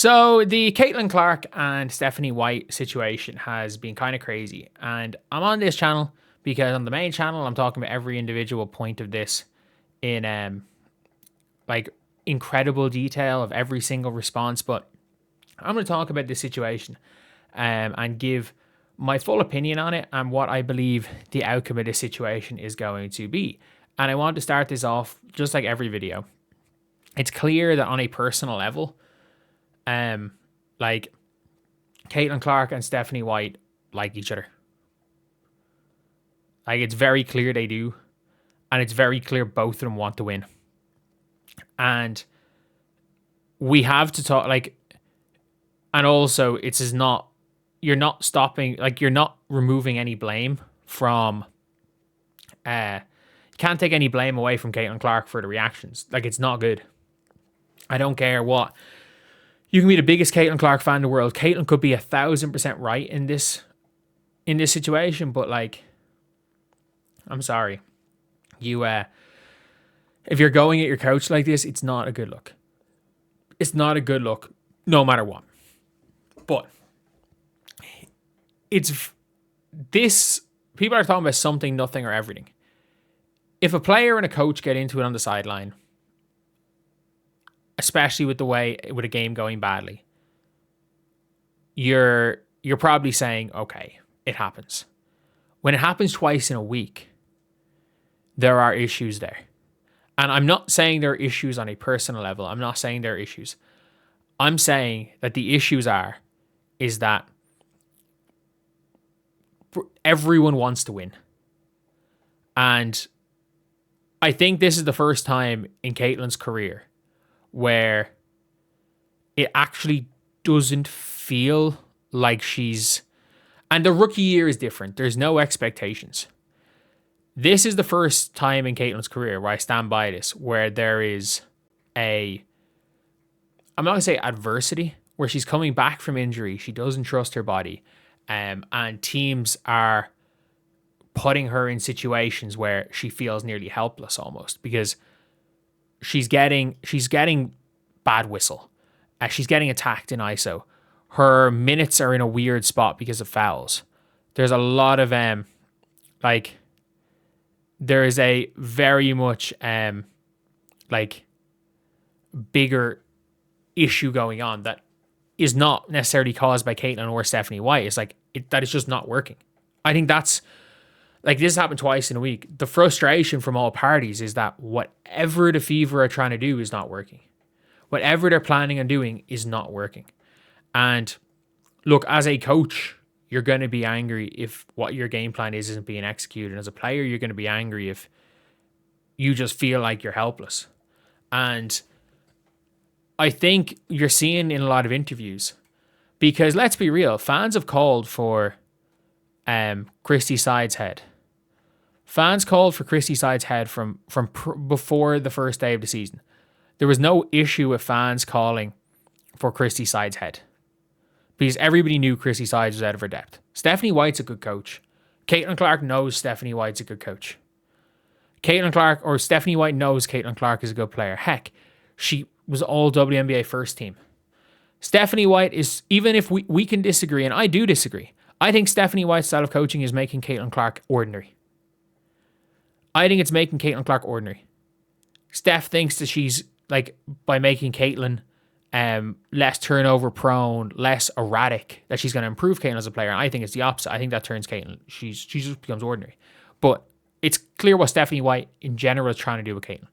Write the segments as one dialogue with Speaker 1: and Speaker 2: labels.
Speaker 1: So the Caitlin Clark and Stephanie White situation has been kind of crazy. And I'm on this channel because on the main channel, I'm talking about every individual point of this in like incredible detail of every single response. But I'm going to talk about this situation and give my full opinion on it and what I believe the outcome of this situation is going to be. And I want to start this off just like every video. It's clear that on a personal level, like Caitlin Clark and Stephanie White like each other. Like, it's very clear they do. And it's very clear both of them want to win. And we have to talk, like, and also you're not stopping, like, you're not removing any blame from, you can't take any blame away from Caitlin Clark for the reactions. Like, it's not good. I don't care what. You can be the biggest Caitlin Clark fan in the world. Caitlin could be 1,000% right in this situation, but like, I'm sorry. If you're going at your coach like this, it's not a good look. It's not a good look, no matter what. But it's this. People are talking about something, nothing, or everything. If a player and a coach get into it on the sideline, especially with a game going badly, you're probably saying, okay, it happens. When it happens twice in a week, there are issues there. And I'm not saying there are issues on a personal level. I'm not saying there are issues. I'm saying that the issues is that everyone wants to win. And I think this is the first time in Caitlin's career where it actually doesn't feel like she's... And the rookie year is different. There's no expectations. This is the first time in Caitlin's career where I stand by this, where there is I'm not going to say adversity, where she's coming back from injury. She doesn't trust her body. And teams are putting her in situations where she feels nearly helpless almost, because she's getting bad whistle. She's getting attacked in ISO. Her minutes are in a weird spot because of fouls. There's a lot of there is a very much bigger issue going on that is not necessarily caused by Caitlin or Stephanie White. It's that it's just not working. I think that's this happened twice in a week. The frustration from all parties is that whatever the Fever are trying to do is not working. Whatever they're planning on doing is not working. And look, as a coach, you're going to be angry if what your game plan isn't being executed. And as a player, you're going to be angry if you just feel like you're helpless. And I think you're seeing in a lot of interviews, because let's be real, fans have called for Christy Sides' head. Fans called for Christy Sides' head from before the first day of the season. There was no issue with fans calling for Christy Sides' head, because everybody knew Christy Sides was out of her depth. Stephanie White's a good coach. Caitlin Clark knows Stephanie White's a good coach. Stephanie White knows Caitlin Clark is a good player. Heck, she was all WNBA first team. Stephanie White is, even if we can disagree, and I do disagree, I think Stephanie White's style of coaching is making Caitlin Clark ordinary. I think it's making Caitlin Clark ordinary. Steph thinks that she's, by making Caitlin less turnover prone, less erratic, that she's going to improve Caitlin as a player. And I think it's the opposite. I think that turns Caitlin, she just becomes ordinary. But it's clear what Stephanie White in general is trying to do with Caitlin.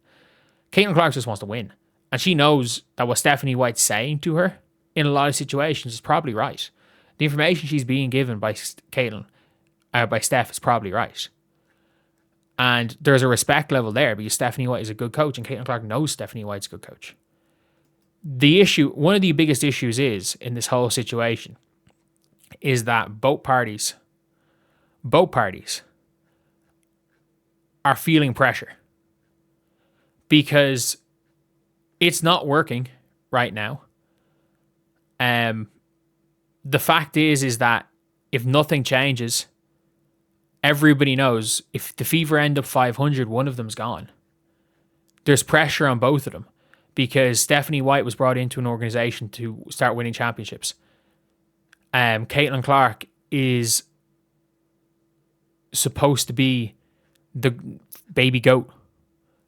Speaker 1: Caitlin Clark just wants to win. And she knows that what Stephanie White's saying to her in a lot of situations is probably right. The information she's being given by Caitlin, by Steph, is probably right. And there's a respect level there because Stephanie White is a good coach and Caitlin Clark knows Stephanie White's a good coach. One of the biggest issues in this whole situation is that both parties are feeling pressure because it's not working right now. The fact is that if nothing changes, everybody knows if the Fever end up 500, one of them's gone. There's pressure on both of them because Stephanie White was brought into an organization to start winning championships. Caitlin Clark is supposed to be the baby goat.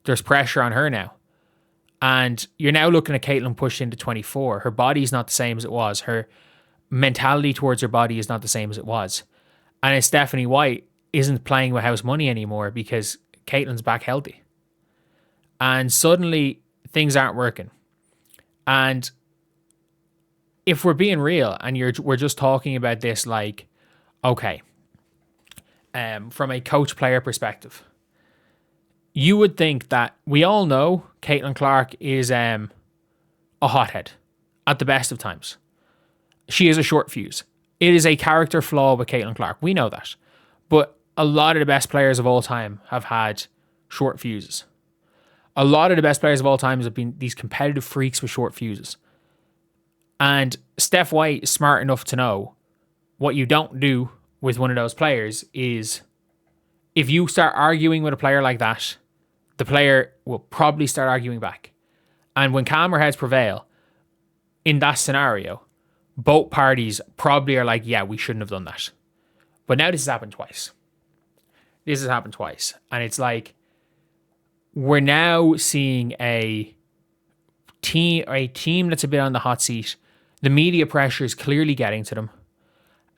Speaker 1: There's pressure on her now. And you're now looking at Caitlin pushed into 24. Her body's not the same as it was. Her mentality towards her body is not the same as it was. And Stephanie White isn't playing with house money anymore because Caitlin's back healthy. And suddenly things aren't working. And if we're being real and we're just talking about this like, okay, from a coach player perspective, you would think that we all know Caitlin Clark is a hothead at the best of times. She is a short fuse. It is a character flaw with Caitlin Clark. We know that. But a lot of the best players of all time have had short fuses. A lot of the best players of all time have been these competitive freaks with short fuses. And Steph White is smart enough to know what you don't do with one of those players is if you start arguing with a player like that, the player will probably start arguing back. And when calmer heads prevail, in that scenario, both parties probably are like, yeah, we shouldn't have done that. But now this has happened twice. This has happened twice. And it's like, we're now seeing a team that's a bit on the hot seat. The media pressure is clearly getting to them.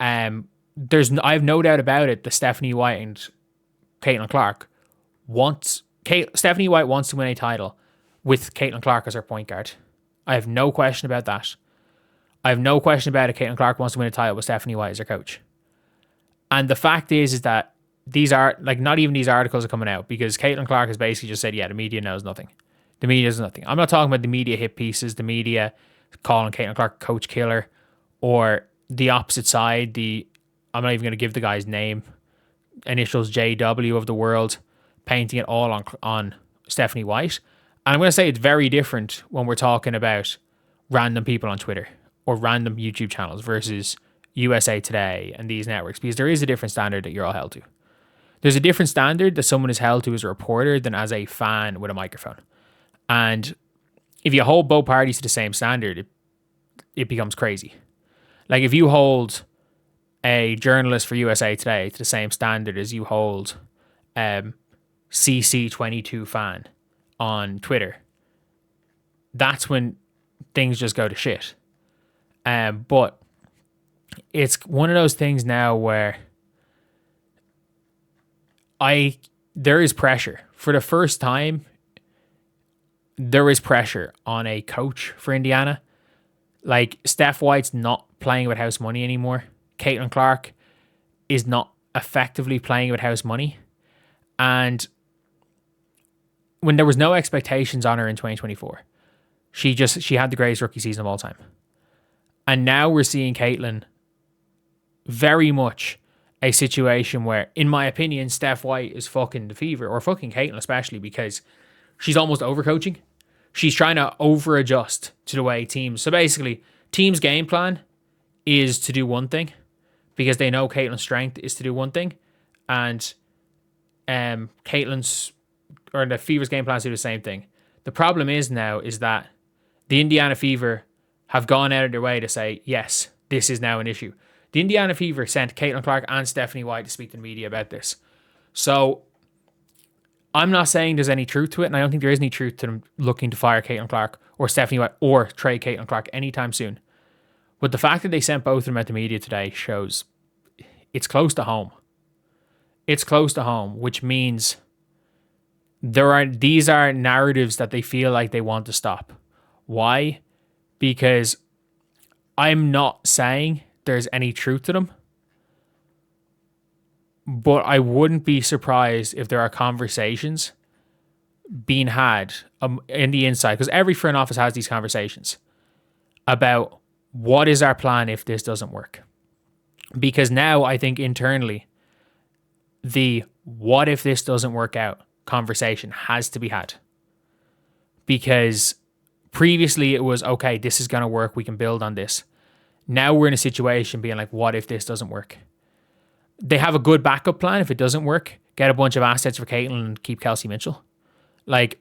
Speaker 1: I have no doubt about it that Stephanie White and Caitlin Clark Stephanie White wants to win a title with Caitlin Clark as her point guard. I have no question about that. I have no question about it. Caitlin Clark wants to win a title with Stephanie White as her coach. And the fact is that these are like not even these articles are coming out because Caitlin Clark has basically just said, yeah, the media knows nothing. The media knows nothing. I'm not talking about the media hit pieces, the media calling Caitlin Clark coach killer, or the opposite side, I'm not even going to give the guy's name, initials JW of the world, painting it all on Stephanie White. And I'm going to say it's very different when we're talking about random people on Twitter or random YouTube channels versus USA Today and these networks, because there is a different standard that you're all held to. There's a different standard that someone is held to as a reporter than as a fan with a microphone. And if you hold both parties to the same standard, it becomes crazy. Like if you hold a journalist for USA Today to the same standard as you hold CC22 fan on Twitter, that's when things just go to shit. But it's one of those things now where there is pressure. For the first time, there is pressure on a coach for Indiana. Like, Steph White's not playing with house money anymore. Caitlin Clark is not effectively playing with house money. And when there was no expectations on her in 2024, she had the greatest rookie season of all time. And now we're seeing Caitlin very much a situation where, in my opinion, Steph White is fucking the fever, or fucking Caitlin especially, because she's almost overcoaching. She's trying to over adjust to the way teams. So basically, teams' game plan is to do one thing because they know Caitlin's strength is to do one thing, and Caitlin's or the Fever's game plan is to do the same thing. The problem is now is that the Indiana Fever have gone out of their way to say, yes, this is now an issue. The Indiana Fever sent Caitlin Clark and Stephanie White to speak to the media about this. So I'm not saying there's any truth to it, and I don't think there is any truth to them looking to fire Caitlin Clark or Stephanie White or trade Caitlin Clark anytime soon. But the fact that they sent both of them out to media today shows it's close to home. It's close to home, which means these are narratives that they feel like they want to stop. Why? Because I'm not saying there's any truth to them, but I wouldn't be surprised if there are conversations being had in the inside, because every front office has these conversations about what is our plan if this doesn't work. Because now I think internally, the what if this doesn't work out conversation has to be had. Because previously it was, okay, this is going to work, we can build on this. Now we're in a situation being like, what if this doesn't work? They have a good backup plan if it doesn't work. Get a bunch of assets for Caitlin and keep Kelsey Mitchell. Like,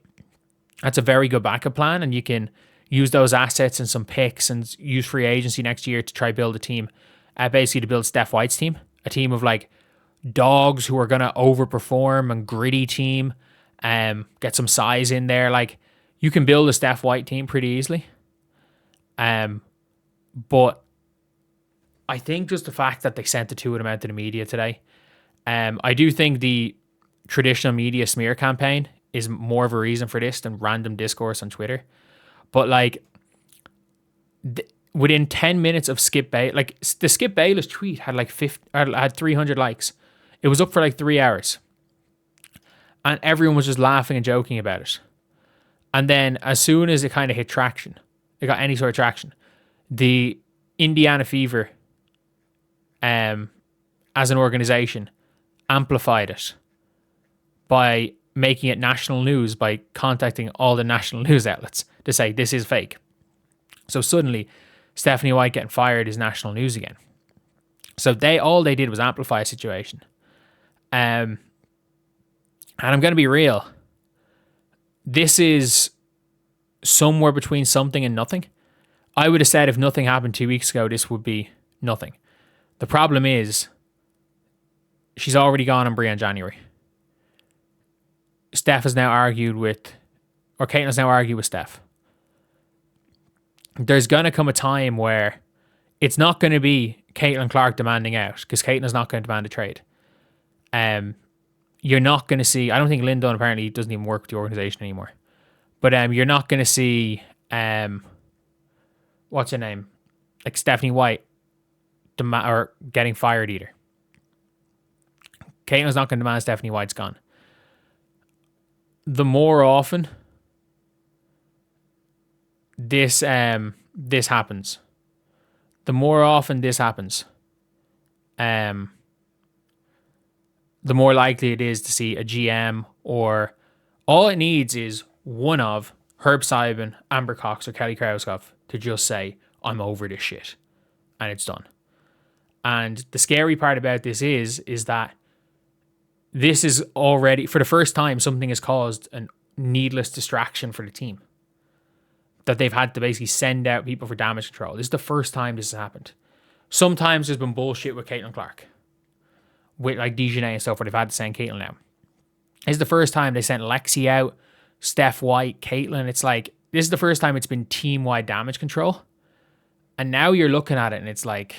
Speaker 1: That's a very good backup plan, and you can use those assets and some picks and use free agency next year to try build a team, basically to build Steph White's team, a team of like dogs who are going to overperform and gritty team, get some size in there. Like, you can build a Steph White team pretty easily. But I think just the fact that they sent the two of them out to the media today, I do think the traditional media smear campaign is more of a reason for this than random discourse on Twitter. But like, within 10 minutes of Skip Bayless, like the Skip Bayless tweet had like had 300 likes. It was up for like 3 hours. And everyone was just laughing and joking about it. And then as soon as it kind of hit traction, it got any sort of traction, the Indiana Fever, as an organization, amplified it by making it national news, by contacting all the national news outlets to say this is fake. So suddenly, Stephanie White getting fired is national news again. So all they did was amplify a situation. And I'm going to be real. This is somewhere between something and nothing. I would have said if nothing happened 2 weeks ago, this would be nothing. The problem is, she's already gone on Breanna in January. Steph has now argued with, or Caitlin has now argued with Steph. There's going to come a time where it's not going to be Caitlin Clark demanding out, because Caitlin is not going to demand a trade. You're not going to see, I don't think Lynn Dunn apparently doesn't even work with the organization anymore. But you're not going to see, what's her name? Like Stephanie White or getting fired either. Caitlin's not going to demand Stephanie White's gone. The more often this happens, the more often this happens, the more likely it is to see a GM, or all it needs is one of Herb Simon, Amber Cox, or Kelly Krauskopf to just say, I'm over this shit. And it's done. And the scary part about this is that this is already, for the first time, something has caused a needless distraction for the team. That they've had to basically send out people for damage control. This is the first time this has happened. Sometimes there's been bullshit with Caitlin Clark, with like Dejanay and stuff, where they've had to send Caitlin out. This is the first time they sent Lexi out, Steph White, Caitlin. It's like, this is the first time it's been team-wide damage control. And now you're looking at it and it's like,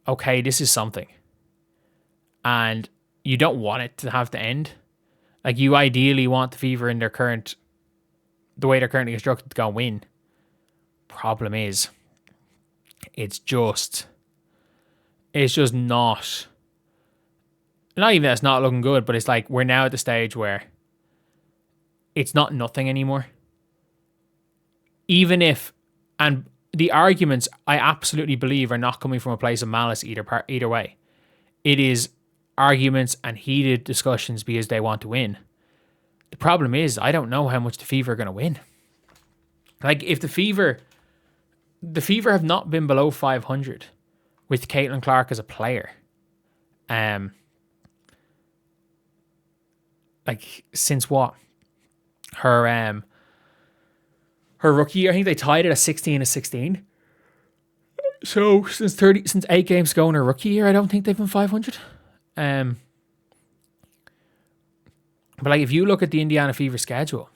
Speaker 1: okay, this is something. And you don't want it to have to end. Like, you ideally want the Fever in the way they're currently constructed to go and win. Problem is, it's just not even that it's not looking good, but it's like we're now at the stage where it's not nothing anymore. Even if, and the arguments I absolutely believe are not coming from a place of malice either way. It is arguments and heated discussions because they want to win. The problem is, I don't know how much the Fever are going to win. Like, if the Fever have not been below 500 with Caitlin Clark as a player. Like, since what? Her rookie year, I think they tied it at 16-16. So since 8 games ago in her rookie year, I don't think they've been 500. But like, if you look at the Indiana Fever schedule,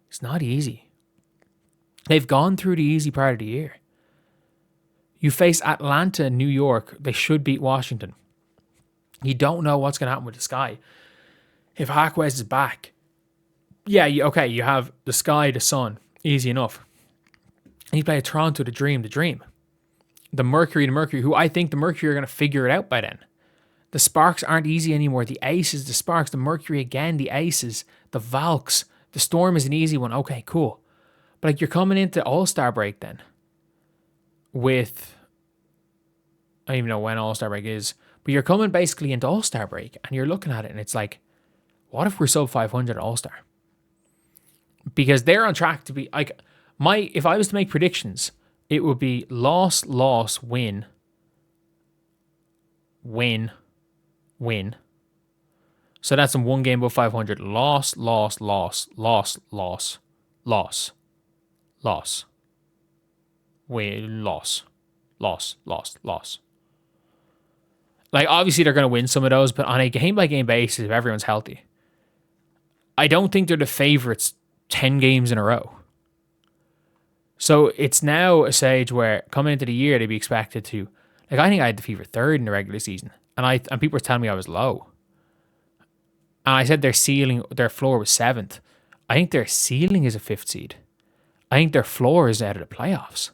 Speaker 1: it's not easy. They've gone through the easy part of the year. You face Atlanta and New York. They should beat Washington. You don't know what's going to happen with the Sky. If Hawkwest is back, yeah, you have the Sky, the Sun, easy enough. And you play Toronto, the Dream. The Mercury, who I think the Mercury are going to figure it out by then. The Sparks aren't easy anymore. The Aces, the Sparks, the Mercury again, the Aces, the Valks. The Storm is an easy one. Okay, cool. But like, you're coming into All-Star break then with, I don't even know when All-Star break is, but you're coming basically into All-Star break and you're looking at it and it's like, what if we're sub 500 at All-Star? Because they're on track to be like, if I was to make predictions, it would be loss, win, So that's in one game above 500. Loss, loss, loss, loss, loss, loss, loss, win, loss, loss, loss, loss. Like, obviously, they're going to win some of those, but on a game-by-game basis, if everyone's healthy, I don't think they're the favorites 10 games in a row. So it's now a stage where coming into the year, they'd be expected to, like, I think I had the Fever third in the regular season, and people were telling me I was low. And I said their floor was 7th. I think their ceiling is a 5th seed. I think their floor is out of the playoffs.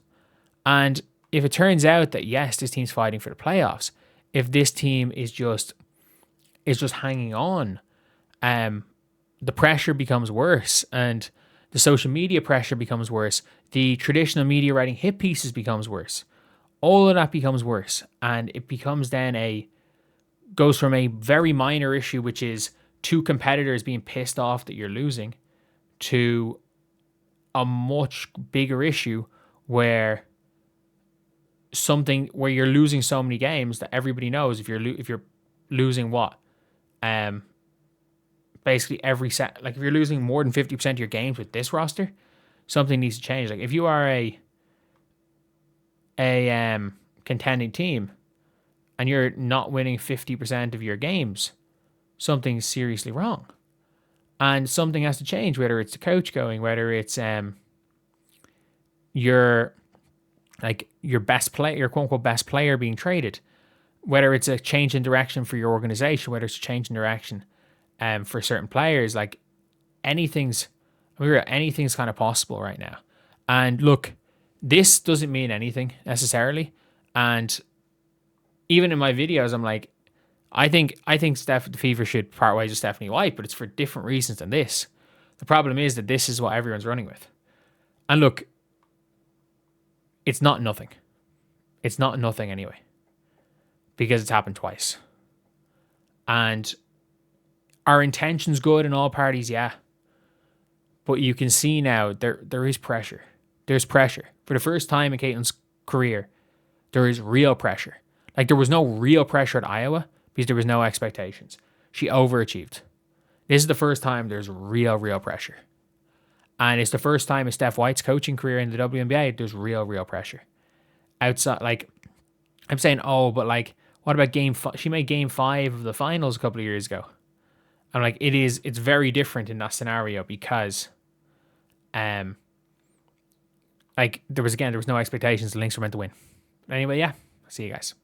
Speaker 1: And if it turns out that, yes, this team's fighting for the playoffs, if this team is just hanging on, the pressure becomes worse, and the social media pressure becomes worse. The traditional media writing hit pieces becomes worse. All of that becomes worse, and it becomes then goes from a very minor issue, which is two competitors being pissed off that you're losing, to a much bigger issue where you're losing so many games that everybody knows if you're losing basically every set, like if you're losing more than 50% of your games with this roster, something needs to change. Like if you are a contending team and you're not winning 50% of your games, something's seriously wrong. And something has to change, whether it's the coach going, whether it's your best player, your quote unquote best player being traded, whether it's a change in direction for your organization, whether it's a change in direction for certain players. Like anything's kind of possible right now. And look, this doesn't mean anything necessarily. And even in my videos, I'm like, I think the Fever should part ways with Stephanie White, but it's for different reasons than this. The problem is that this is what everyone's running with. And look, it's not nothing. It's not nothing anyway, because it's happened twice. And our intention's good in all parties, yeah. But you can see now there is pressure. There's pressure. For the first time in Caitlin's career, there is real pressure. Like there was no real pressure at Iowa because there was no expectations. She overachieved. This is the first time there's real pressure. And it's the first time in Steph White's coaching career in the WNBA, there's real pressure. Outside, like, I'm saying, but like, what about she made game 5 of the finals a couple of years ago. I'm like, it's very different in that scenario because, like, there was no expectations. The Lynx were meant to win. Anyway, yeah, see you guys.